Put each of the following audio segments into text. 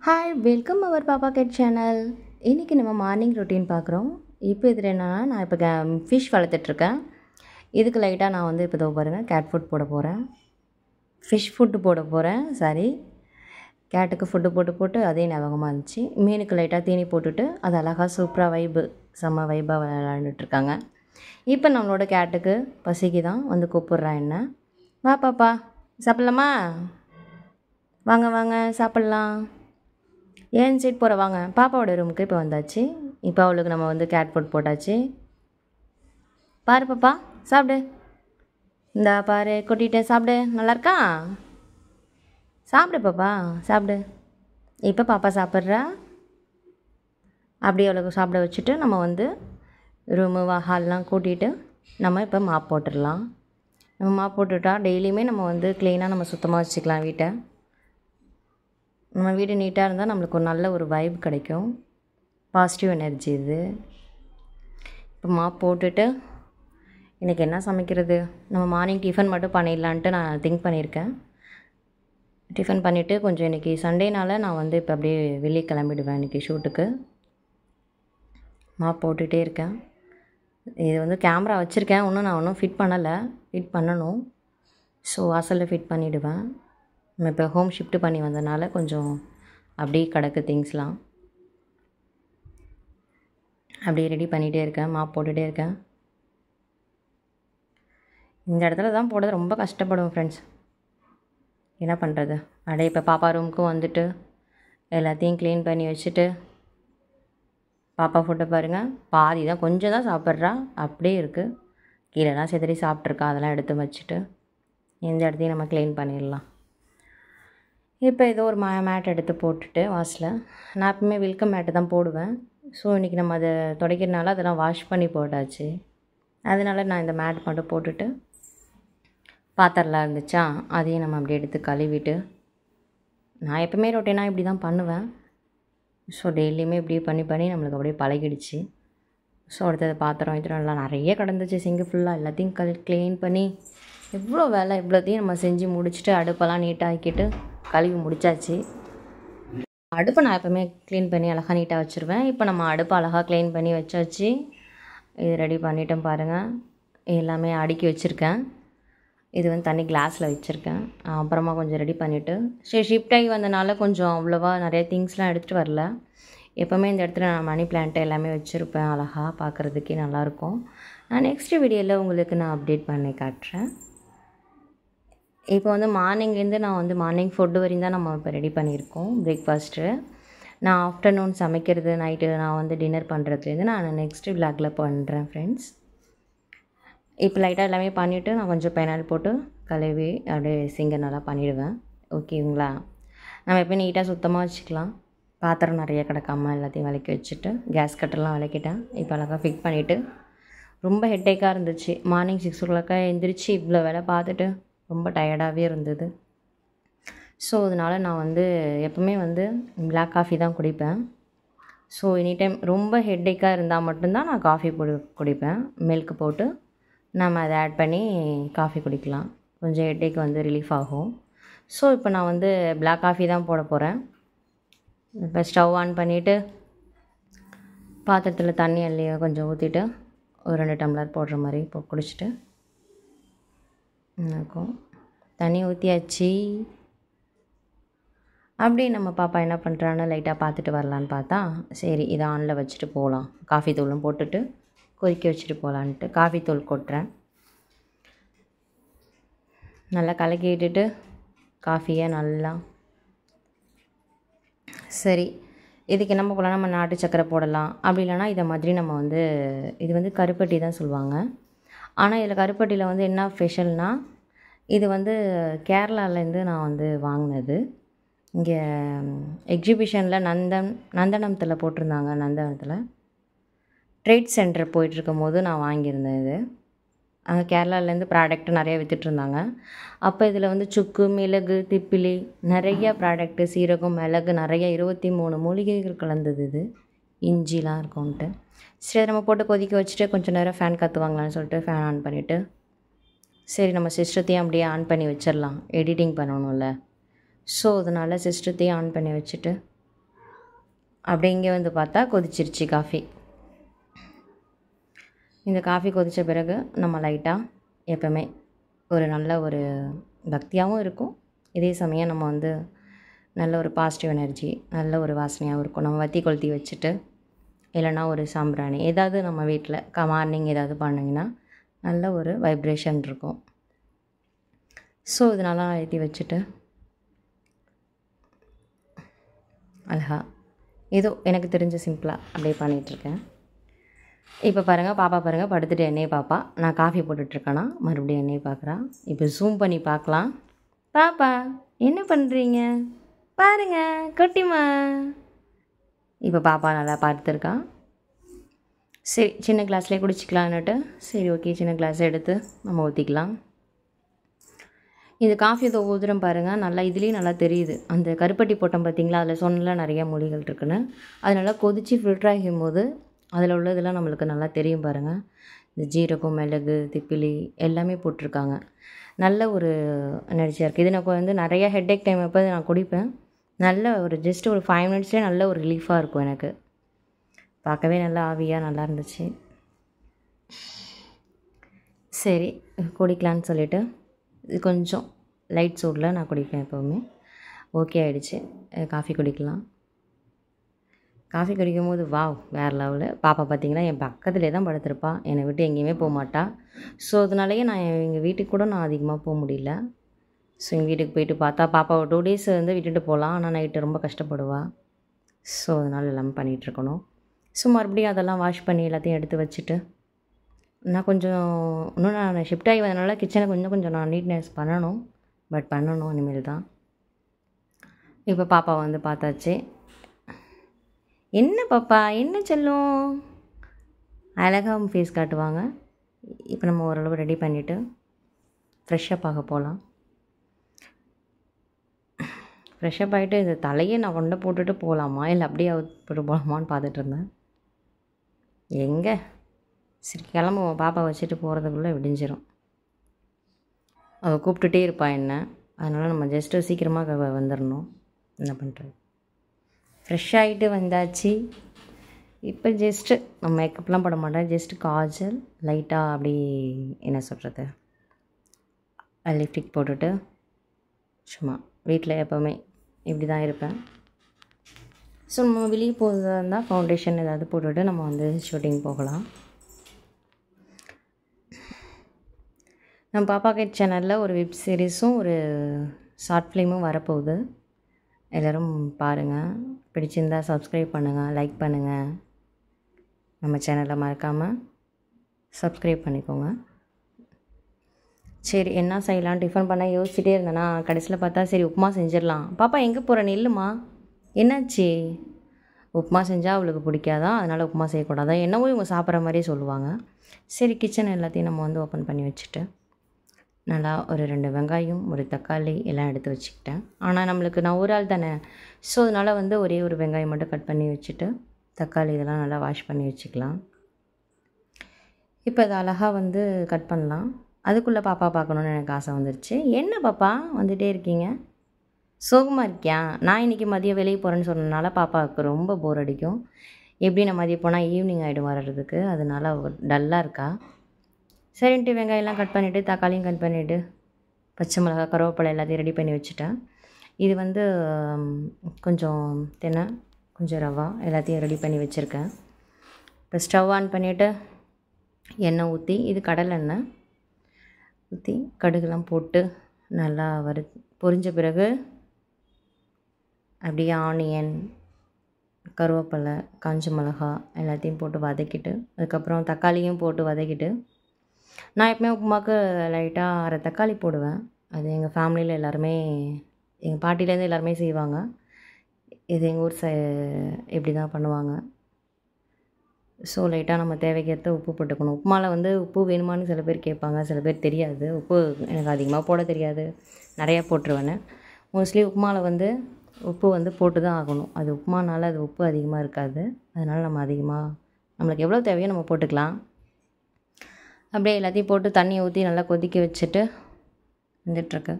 Hi, welcome அவர் பாப்பா gate channel. இன்றைக்கி நம்ம மார்னிங் ரொட்டீன் பார்க்குறோம். இப்போ இதில் என்னென்னா, நான் இப்போ ஃபிஷ் வளர்த்துட்ருக்கேன். இதுக்கு லைட்டாக நான் வந்து இப்போ பாருங்கள் கேட் ஃபுட் போட போகிறேன். ஃபிஷ் ஃபுட்டு போட போகிறேன். சாரி, கேட்டுக்கு ஃபுட்டு போட்டு அதே ஞாபகமாக இருந்துச்சு. மீனுக்கு லைட்டாக தீனி போட்டுட்டு அது அழகாக சூப்பராக செம்ம வைபாக விளையாண்டுட்ருக்காங்க. இப்போ நம்மளோட கேட்டுக்கு பசிக்கு தான் வந்து கூப்பிட்றான். என்ன வா பாப்பா சாப்பிட்லாமா? வாங்க வாங்க சாப்பிட்லாம். ஏன் சைட் போகிற வாங்க. பாப்பாவோட ரூமுக்கு இப்போ வந்தாச்சு. இப்போ அவளுக்கு நம்ம வந்து கேட் ஃபுட் போட்டாச்சு. பாரு பாப்பா சாப்பிடு. இந்தா பாரு கொட்டிட்டேன், சாப்பிடு. நல்லா இருக்கா? சாப்பிடு பாப்பா சாப்பிடு. இப்போ பாப்பா சாப்பிட்றா. அப்படியே அவளுக்கு சாப்பிட வச்சுட்டு நம்ம வந்து ரூமு ஹால்லாம் கூட்டிகிட்டு நம்ம இப்போ மாப் போட்டுடலாம். நம்ம மாப் போட்டுட்டா டெய்லியுமே நம்ம வந்து க்ளீனாக நம்ம சுத்தமாக வச்சுக்கலாம் வீட்டை. நம்ம வீடு நீட்டாக இருந்தால் நம்மளுக்கு ஒரு நல்ல ஒரு வைப் கிடைக்கும், பாசிட்டிவ் எனர்ஜி இது. இப்போ மாப் போட்டுட்டு இன்றைக்கி என்ன சமைக்கிறது, நம்ம மார்னிங் டிஃபன் மட்டும் பண்ணிடலான்ட்டு நான் திங்க் பண்ணியிருக்கேன். டிஃபன் பண்ணிவிட்டு கொஞ்சம் இன்றைக்கி சண்டேனால் நான் வந்து இப்போ அப்படியே வெளியே கிளம்பிடுவேன். இன்றைக்கி ஷூட்டுக்கு மாப் போட்டுகிட்டே இருக்கேன். இது வந்து கேமரா வச்சுருக்கேன், நான் ஒன்றும் ஃபிட் பண்ணலை, ஃபிட் பண்ணணும். ஸோ வாசலில் ஃபிட் பண்ணிவிடுவேன். நம்ம இப்போ ஹோம் ஷிஃப்ட் பண்ணி வந்ததுனால கொஞ்சம் அப்படியே கிடக்கு திங்ஸ்லாம். அப்படியே ரெடி பண்ணிகிட்டே இருக்கேன், மாப் போட்டுகிட்டே இருக்கேன். இந்த இடத்துல தான் போடுறது ரொம்ப கஷ்டப்படுவேன் ஃப்ரெண்ட்ஸ். என்ன பண்ணுறது? அப்படியே இப்போ பாப்பா ரூமுக்கும் வந்துட்டு எல்லாத்தையும் க்ளீன் பண்ணி வச்சுட்டு, பாப்பா ஃபுட்டை பாருங்கள், பாதி தான், கொஞ்சம் தான் சாப்பிட்றா, அப்படியே இருக்குது. கீழேலாம் சிதறி சாப்பிட்ருக்கா, அதெல்லாம் எடுத்து வச்சுட்டு இந்த இடத்தையும் நம்ம க்ளீன் பண்ணிடலாம். இப்போ ஏதோ ஒரு மேட் எடுத்து போட்டுட்டு வாஷில், நான் எப்பவுமே வெல்கம் மேட்டு தான் போடுவேன். ஸோ இன்றைக்கி நம்ம அதை துடைக்கிறனால அதெல்லாம் வாஷ் பண்ணி போட்டாச்சு. அதனால நான் இந்த மேட் மட்டும் போட்டுட்டு, பாத்திரலாம் இருந்துச்சா அதையும் நம்ம அப்படியே எடுத்து கழுவிட்டு, நான் எப்பவுமே ரொட்டீனாக இப்படி தான் பண்ணுவேன். ஸோ டெய்லியுமே இப்படி பண்ணி நம்மளுக்கு அப்படியே பழகிடுச்சு. ஸோ அடுத்தது பாத்திரம் எல்லாம் நிறைய கிடந்துச்சு, சிங்கு ஃபுல்லாக எல்லாத்தையும் க்ளீன் பண்ணி, எவ்வளோ வேலை இவ்வளோத்தையும் நம்ம செஞ்சு முடிச்சுட்டு அடுப்பெல்லாம் நீட்டாக ஆக்கிட்டு கழுவி முடித்தாச்சு. அடுப்பை நான் எப்போவுமே க்ளீன் பண்ணி அழகாக நீட்டாக வச்சுருவேன். இப்போ நம்ம அடுப்பை அழகாக க்ளீன் பண்ணி வச்சாச்சு. இது ரெடி பண்ணிட்டேன் பாருங்கள், எல்லாமே அடுக்கி வச்சுருக்கேன். இது வந்து தண்ணி கிளாஸில் வச்சுருக்கேன். அப்புறமா கொஞ்சம் ரெடி பண்ணிவிட்டு, சரி ஷிஃப்ட் ஆகி வந்தனால கொஞ்சம் அவ்வளோவா நிறைய திங்ஸ்லாம் எடுத்துகிட்டு வரல. எப்போவுமே இந்த இடத்துல நான் மணி பிளான்ட்டு எல்லாமே வச்சுருப்பேன், அழகாக பார்க்குறதுக்கே நல்லாயிருக்கும். நான் நெக்ஸ்ட் வீடியோவில் உங்களுக்கு நான் அப்டேட் பண்ணி காட்டுறேன். இப்போ வந்து மார்னிங்லேருந்து நான் வந்து மார்னிங் ஃபுட்டு வரையும் தான் நம்ம இப்போ ரெடி பண்ணியிருக்கோம். பிரேக்ஃபாஸ்ட்டு நான் ஆஃப்டர்நூன் சமைக்கிறது, நைட்டு நான் வந்து டின்னர் பண்ணுறதுலேருந்து நான் நெக்ஸ்ட்டு விளாகில் பண்ணுறேன் ஃப்ரெண்ட்ஸ். இப்போ லைட்டாக எல்லாமே பண்ணிவிட்டு நான் கொஞ்சம் பெனால் போட்டு கழுவி அப்படியே சிங்க நல்லா பண்ணிவிடுவேன். ஓகேங்களா? நம்ம எப்போ நீட்டாக சுத்தமாக வச்சுக்கலாம். பாத்திரம் நிறைய கிடக்காமல் எல்லாத்தையும் விளக்கி வச்சுட்டு, கேஸ் கட்டெல்லாம் விளக்கிட்டேன். இப்போ அழகாக ஃபிட் பண்ணிவிட்டு, ரொம்ப ஹெட்டேக்காக இருந்துச்சு. மார்னிங் 6 o'clock எழுந்திரிச்சு இவ்வளோ வேலை பார்த்துட்டு ரொம்ப டயர்டாகவே இருந்தது. ஸோ அதனால் நான் வந்து எப்போவுமே வந்து பிளாக் காஃபி தான் குடிப்பேன். ஸோ எனி டைம் ரொம்ப ஹெட்டேக்காக இருந்தால் மட்டும்தான் நான் காஃபி குடிப்பேன். மில்க் போட்டு நம்ம அதை ஆட் பண்ணி காஃபி குடிக்கலாம், கொஞ்சம் ஹெட்டேக் வந்து ரிலீஃப் ஆகும். ஸோ இப்போ நான் வந்து பிளாக் காஃபி தான் போட போகிறேன். இப்போ ஸ்டவ் ஆன் பண்ணிவிட்டு பாத்திரத்தில் தண்ணி அள்ளியை கொஞ்சம் ஊற்றிட்டு ஒரு 2 டம்ளர் போடுற மாதிரி குடிச்சிட்டு இருக்கும். தண்ணி ஊற்றியாச்சு. அப்படி நம்ம பாப்பா என்ன பண்ணுறான்னு லைட்டாக பார்த்துட்டு வரலான்னு பார்த்தா, சரி இதை ஆனில் வச்சுட்டு போகலாம், காஃபி தூளும் போட்டுட்டு கொதிக்க வச்சுட்டு போகலான்ட்டு காஃபி தூள் கொட்டுறேன். நல்லா கலக்கி விட்டுட்டு காஃபியை நல்லா, சரி இதுக்கு என்ன போகலாம், நம்ம நாட்டு சக்கரை போடலாம், அப்படி இல்லைனா இதை மாதிரி நம்ம வந்து, இது வந்து கருப்பட்டி தான் சொல்லுவாங்க. ஆனால் இதில் கருப்பட்டியில் வந்து என்ன ஸ்பெஷல்னால், இது வந்து கேரளாவிலேருந்து நான் வந்து வாங்கினது. இங்கே எக்ஸிபிஷனில் நந்தனத்தில் போட்டிருந்தாங்க. நந்தனத்தில் ட்ரேட் சென்டர் போயிட்டுருக்கும் போது நான் வாங்கியிருந்தேன். இது அங்கே கேரளாவிலேருந்து ப்ராடக்ட்டு நிறைய விற்றுட்ருந்தாங்க. அப்போ இதில் வந்து சுக்கு, மிளகு, திப்பிலி, நிறையா ப்ராடக்ட்டு, சீரகம், மிளகு, நிறைய 23 மூலிகைகள் கலந்தது. இது இஞ்சிலாம் இருக்கும்ன்ட்டு சரி நம்ம போட்டு கொதிக்க வச்சுட்டு கொஞ்சம் நேரம் ஃபேன் காற்று வாங்கலான்னு சொல்லிட்டு ஃபேன் ஆன் பண்ணிவிட்டு, சரி நம்ம சிஸ்டத்தையும் அப்படியே ஆன் பண்ணி வச்சிடலாம், எடிட்டிங் பண்ணணும்ல. ஸோ அதனால் சிஸ்டத்தையும் ஆன் பண்ணி வச்சுட்டு அப்படியே இங்கே வந்து பார்த்தா கொதிச்சிருச்சு காஃபி. இந்த காஃபி கொதித்த பிறகு நம்ம லைட்டாக எப்போவுமே ஒரு நல்ல ஒரு பக்தியாகவும் இருக்கும், இதே சமயம் நம்ம வந்து நல்ல ஒரு பாசிட்டிவ் எனர்ஜி, நல்ல ஒரு வாசனையாகவும் இருக்கும். நம்ம வத்தி கொளுத்தி வச்சுட்டு இல்லைன்னா ஒரு சாம்பிராணி ஏதாவது நம்ம வீட்டில் மார்னிங் ஏதாவது பண்ணிங்கன்னா நல்ல ஒரு வைப்ரேஷன் இருக்கும். ஸோ இதனால ஏற்றி வச்சுட்டு அழகா ஏதோ எனக்கு தெரிஞ்ச சிம்பிளாக அப்படியே பண்ணிகிட்ருக்கேன். இப்போ பாருங்கள், பாப்பா பாருங்கள் படுத்துட்டு என்னையே பாப்பா. நான் காஃபி போட்டுட்ருக்கேன்னா மறுபடியும் என்னையே பார்க்குறா. இப்போ ஜூம் பண்ணி பார்க்கலாம். பாப்பா என்ன பண்ணுறீங்க பாருங்க குட்டிமா. இப்போ பாப்பா நல்லா பார்த்துருக்கா. சரி சின்ன கிளாஸ்லேயே குடிச்சிக்கலான்னுட்டு சரி ஓகே சின்ன கிளாஸ் எடுத்து நம்ம ஊற்றிக்கலாம். இது காஃபி ஊதுறோம் பாருங்கள், நல்லா இதுலேயும் நல்லா தெரியுது. அந்த கருப்பட்டி போட்டோம் பார்த்தீங்களா, அதில் சொன்னல நிறையா மொழிகள் இருக்குன்னு. அது நல்லா கொதித்து ஃபில்டர் ஆகும் போது அதில் உள்ளதெல்லாம் நம்மளுக்கு நல்லா தெரியும் பாருங்கள். இந்த ஜீரகம், மிளகு, திப்பிலி எல்லாமே போட்டிருக்காங்க. நல்ல ஒரு எனர்ஜியாக இருக்குது. இது நான் வந்து நிறையா ஹெட்டேக் டைம் அப்போ நான் குடிப்பேன். நல்ல ஒரு ஜஸ்ட் ஒரு 5 மினிட்ஸ்லேயே நல்ல ஒரு ரிலீஃபாக இருக்கும் எனக்கு. பார்க்கவே நல்லா ஆவியாக நல்லா இருந்துச்சு. சரி குடிக்கலான்னு சொல்லிவிட்டு இது கொஞ்சம் லைட் சூடில் நான் குடிப்பேன் எப்போவுமே. ஓகே ஆகிடுச்சு, காஃபி குடிக்கலாம். காஃபி குடிக்கும் போது வாவ் வேறு லெவலு. பாப்பா பார்த்திங்கன்னா என் பக்கத்துலேயே தான் படுத்திருப்பா, என்னை விட்டு எங்கேயுமே போக மாட்டா. ஸோ அதனாலேயே நான் எங்கள் வீட்டுக்கு கூட நான் அதிகமாக போக முடியல. ஸோ எங்கள் வீட்டுக்கு போயிட்டு பார்த்தா பாப்பாவை 2 டேஸ் வந்து விட்டுட்டு போகலாம், ஆனால் நைட்டு ரொம்ப கஷ்டப்படுவாள். ஸோ அதனால் எல்லாமே பண்ணிகிட்ருக்கணும். ஸோ மறுபடியும் அதெல்லாம் வாஷ் பண்ணி எல்லாத்தையும் எடுத்து வச்சுட்டு நான் கொஞ்சம் இன்னும் நான் ஷிஃப்ட் ஆகி வந்ததுனால கிச்சனை கொஞ்சம் நான் நீட்னஸ் பண்ணணும். பட் பண்ணணும் இனிமேல் தான். இப்போ பாப்பா வந்து பார்த்தாச்சு. என்ன பாப்பா என்ன செல்லும் அழகாக ஃபேஸ் காட்டுவாங்க. இப்போ நம்ம ஓரளவு ரெடி பண்ணிவிட்டு ஃப்ரெஷ்ஷப் ஆக போகலாம். ஃப்ரெஷ்ஷப் ஆகிட்டு இந்த தலையை நான் கொண்டை போட்டுட்டு போகலாமா இல்லை அப்படியே போட்டு போகலாமான்னு பார்த்துட்டு இருந்தேன். எங்கே சரி கிளம்புவோம், பாப்பா வச்சுட்டு போகிறதுக்குள்ளே விடிஞ்சிரும். அவள் கூப்பிட்டுட்டே இருப்பாள் என்ன, அதனால் நம்ம ஜஸ்ட்டு சீக்கிரமாக வந்துடணும். என்ன பண்ணுறது, ஃப்ரெஷ் ஆகிட்டு வந்தாச்சு. இப்போ ஜஸ்ட்டு நம்ம மேக்கப்லாம் போட மாட்டேன், ஜஸ்ட்டு காஜல் லைட்டாக அப்படி என்ன சொல்கிறது லிப்டிக் போட்டுட்டு சும்மா வீட்டில் எப்போவுமே இப்படி தான் இருப்பேன். ஸோ நம்ம வெளியே போகிறதா இருந்தால் ஃபவுண்டேஷன் ஏதாவது போட்டுவிட்டு நம்ம வந்து ஷூட்டிங் போகலாம். நம்ம பாப்பா கிட் சேனலில் ஒரு வெப் சீரிஸும் ஒரு ஷார்ட் ஃபிலிமும் வரப்போகுது. எல்லோரும் பாருங்கள், பிடிச்சிருந்தால் சப்ஸ்கிரைப் பண்ணுங்கள், லைக் பண்ணுங்கள். நம்ம சேனலை மறக்காமல் சப்ஸ்கிரைப் பண்ணிக்கோங்க. சரி என்ன செய்யலாம் டிஃபன் பண்ண யோசிச்சுட்டே இருந்தேன்னா கடைசியில் பார்த்தா சரி உப்புமா செஞ்சிடலாம். பாப்பா எங்கே போகிற நில்லுமா, என்னாச்சு? உப்புமா செஞ்சால் அவளுக்கு பிடிக்காதான், அதனால் உப்புமா செய்யக்கூடாதா, என்னவோ இவங்க சாப்பிட்ற மாதிரியே சொல்லுவாங்க. சரி கிச்சன் எல்லாத்தையும் நம்ம வந்து ஓப்பன் பண்ணி வச்சுட்டு நல்லா ஒரு 2 வெங்காயம், ஒரு தக்காளி எல்லாம் எடுத்து வச்சுக்கிட்டேன். ஆனால் நம்மளுக்கு நான் ஒரு ஆள் தானே, ஸோ அதனால் வந்து ஒரே ஒரு வெங்காயம் மட்டும் கட் பண்ணி வச்சுட்டு தக்காளி இதெல்லாம் நல்லா வாஷ் பண்ணி வச்சுக்கலாம். இப்போ அதை அழகாக வந்து கட் பண்ணலாம். அதுக்குள்ளே பாப்பா பார்க்கணுன்னு எனக்கு ஆசை வந்துருச்சு. என்ன பாப்பா வந்துகிட்டே இருக்கீங்க, சோகமாக இருக்கியா? நான் இன்றைக்கி மதியம் வெளியே போகிறேன்னு சொன்னதுனால பாப்பாவுக்கு ரொம்ப போர் அடிக்கும். எப்படி நான் மதியம் போனால் ஈவினிங் ஆகிடும் வர்றதுக்கு, அதனால் டல்லாக இருக்கா. சரின்ட்டு வெங்காயம்லாம் கட் பண்ணிவிட்டு தக்காளியும் கட் பண்ணிவிட்டு பச்சை மிளகா, கருவேப்பிலை எல்லாத்தையும் ரெடி பண்ணி வச்சுட்டேன். இது வந்து கொஞ்சம் தென்னை, கொஞ்சம் ரவா எல்லாத்தையும் ரெடி பண்ணி வச்சுருக்கேன். இப்போ ஸ்டவ் ஆன் பண்ணிவிட்டு எண்ணெய் ஊற்றி, இது கடலை எண்ணெய் ஊற்றி கடுகுலாம் போட்டு நல்லா பொரிஞ்ச பிறகு அப்படியே ஆனியன், கருவேப்பிலை, காஞ்ச மிளகா எல்லாத்தையும் போட்டு வதக்கிட்டு அதுக்கப்புறம் தக்காளியும் போட்டு வதக்கிட்டு நான் எப்பவுமே உப்புமாவுக்கு லைட்டாக 1/2 தக்காளி போடுவேன். அது எங்கள் ஃபேமிலியில் எல்லாருமே, எங்கள் பாட்டிலேருந்து எல்லாருமே செய்வாங்க. இது எங்கள் ஊர் இப்படி தான் பண்ணுவாங்க. ஸோ லைட்டாக நம்ம தேவைக்கேற்ற உப்பு போட்டுக்கணும். உப்புமாவில் வந்து உப்பு வேணுமான்னு சில பேர் கேட்பாங்க, சில பேர் தெரியாது. உப்பு எனக்கு அதிகமாக போட தெரியாது, நிறையா போட்டுருவேன்னு. மோஸ்ட்லி உப்புமாவில் வந்து உப்பு வந்து போட்டு தான் ஆகணும். அது உப்புமானால அது உப்பு அதிகமாக இருக்காது, அதனால் நம்ம அதிகமாக நம்மளுக்கு எவ்வளோ தேவையோ நம்ம போட்டுக்கலாம். அப்படியே எல்லாத்தையும் போட்டு தண்ணியை ஊற்றி நல்லா கொதிக்க வச்சுட்டு வந்துட்டுருக்கு.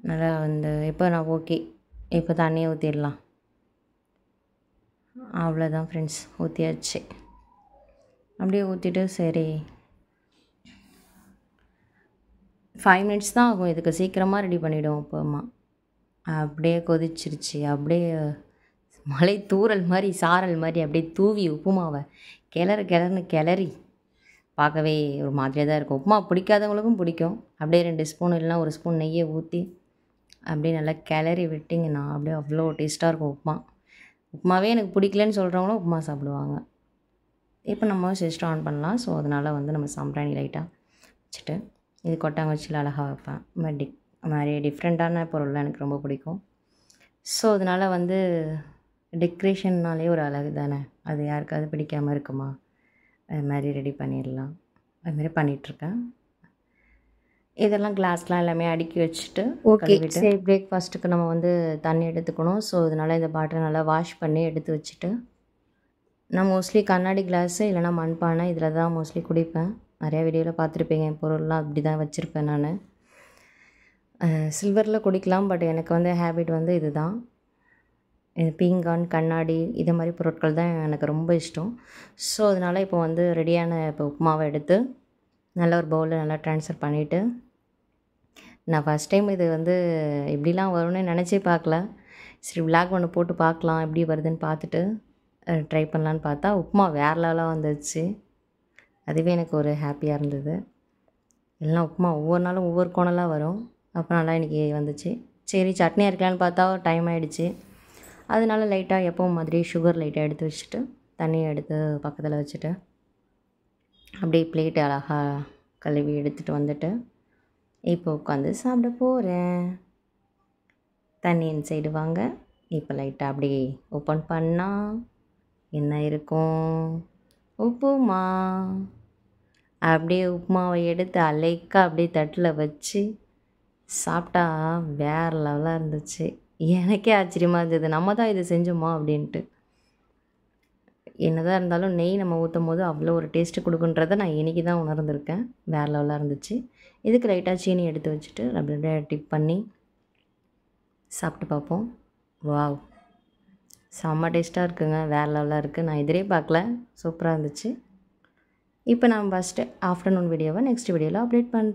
நல்லா வந்து இப்போ நான் ஓகே இப்போ தண்ணியை ஊற்றிடலாம். அவ்வளோதான் ஃப்ரெண்ட்ஸ், ஊற்றியாச்சு. அப்படியே ஊற்றிட்டு சரி 5 மினிட்ஸ் தான் ஆகும், இதுக்கு சீக்கிரமாக ரெடி பண்ணிவிடுவோம் உப்புமா. அப்படியே கொதிச்சிருச்சு. அப்படியே மழை தூறல் மாதிரி சாரல் மாதிரி அப்படியே தூவி உப்புமாவை கிளறி பார்க்கவே ஒரு மாதிரியாக தான் இருக்கும். உப்புமா பிடிக்காதவங்களுக்கும் பிடிக்கும். அப்படியே 2 ஸ்பூன் இல்லைனா 1 ஸ்பூன் நெய்யை ஊற்றி அப்படியே நல்லா கிளறி விட்டிங்கன்னா அப்படியே அவ்வளோ டேஸ்ட்டாக இருக்கும் உப்புமா. உப்புமாவே எனக்கு பிடிக்கலன்னு சொல்கிறவங்களும் உப்புமா சாப்பிடுவாங்க. இப்போ நம்ம சிஸ்டம் ஆன் பண்ணலாம். ஸோ அதனால் நம்ம சாம்பிராணி லைட்டாக வச்சுட்டு இது கொட்டாங்குச்சியில் அழகாக வைப்பேன். மாதிரி டிஃப்ரெண்ட்டான பொருள்லாம் எனக்கு ரொம்ப பிடிக்கும். ஸோ அதனால் டெக்கரேஷன்னாலே ஒரு அழகு தானே, அது யாருக்காவது பிடிக்காமல் இருக்குமா? அது மாதிரி ரெடி பண்ணிடலாம். அது மாதிரி பண்ணிகிட்ருக்கேன். இதெல்லாம் கிளாஸ்லாம் எல்லாமே அடுக்கி வச்சுட்டு ஓகே சரி பிரேக்ஃபாஸ்ட்டுக்கு நம்ம தண்ணி எடுத்துக்கணும். ஸோ அதனால் இந்த பாட்டிலை நல்லா வாஷ் பண்ணி எடுத்து வச்சுட்டு நான் மோஸ்ட்லி கண்ணாடி கிளாஸு இல்லைனா மண்பானை இதில் தான் மோஸ்ட்லி குடிப்பேன். நிறையா வீடியோவில் பார்த்துருப்பீங்க, என் பொருள்லாம் அப்படி தான் வச்சுருப்பேன் நான். சில்வரில் குடிக்கலாம், பட் எனக்கு ஹேபிட் இது தான். பீங்கான், கண்ணாடி இது மாதிரி பொருட்கள் தான் எனக்கு ரொம்ப இஷ்டம். ஸோ அதனால் இப்போ ரெடியான உப்புமாவை எடுத்து நல்ல ஒரு பவுலில் நல்லா ட்ரான்ஸ்ஃபர் பண்ணிவிட்டு, நான் ஃபஸ்ட் டைம் இது எப்படிலாம் வரும்னு நினச்சே பார்க்கல. சரி விளாக் ஒன்று போட்டு பார்க்கலாம் எப்படி வருதுன்னு பார்த்துட்டு ட்ரை பண்ணலான்னு பார்த்தா உப்புமா வேறு லெவலாக வந்துடுச்சு. அதுவே எனக்கு ஒரு ஹாப்பியாக இருந்தது. எல்லாம் உப்புமா ஒவ்வொரு நாளும் ஒவ்வொரு கோணலாக வரும். அப்போ நல்லா இன்றைக்கி வந்துச்சு. சரி சட்னி அரைக்கலான்னு பார்த்தா டைம் ஆகிடுச்சு. அதனால லைட்டாக எப்பவும் மாதிரி சுகர் லைட்டாக எடுத்து வச்சுட்டு தண்ணியை எடுத்து பக்கத்தில் வச்சுட்டு அப்படியே பிளேட்டு அழகாக கழுவி எடுத்துகிட்டு வந்துட்டு இப்போ உட்காந்து சாப்பிட போகிறேன். தண்ணி சைடு வாங்க. இப்போ லைட்டாக அப்படியே ஓப்பன் பண்ணால் என்ன இருக்கும்? உப்புமா. அப்படியே உப்புமாவை எடுத்து அலைக்கா அப்படியே தட்டில் வச்சு சாப்பிட்டா வேறு லெவலாக இருந்துச்சு. எனக்கே ஆச்சரியமாக இருந்தது, நம்ம தான் இது செஞ்சோமா அப்படின்ட்டு. என்னதான் இருந்தாலும் நெய் நம்ம ஊற்றும் போது அவ்வளோ ஒரு டேஸ்ட்டு கொடுக்குன்றதை நான் இன்றைக்கி தான் உணர்ந்திருக்கேன். வேறு லெவலாக இருந்துச்சு. இதுக்கு லைட்டாக சீனி எடுத்து வச்சுட்டு அப்படியே டிப் பண்ணி சாப்பிட்டு பார்ப்போம். வாவ், செம்ம டேஸ்ட்டாக இருக்குங்க, வேறு லெவலாக இருக்குது. நான் எதிரே பார்க்கல, சூப்பராக இருந்துச்சு. இப்போ நான் ஃபஸ்ட்டு ஆஃப்டர்நூன் வீடியோவை நெக்ஸ்ட் வீடியோவில் அப்டேட் பண்ணுறேன்.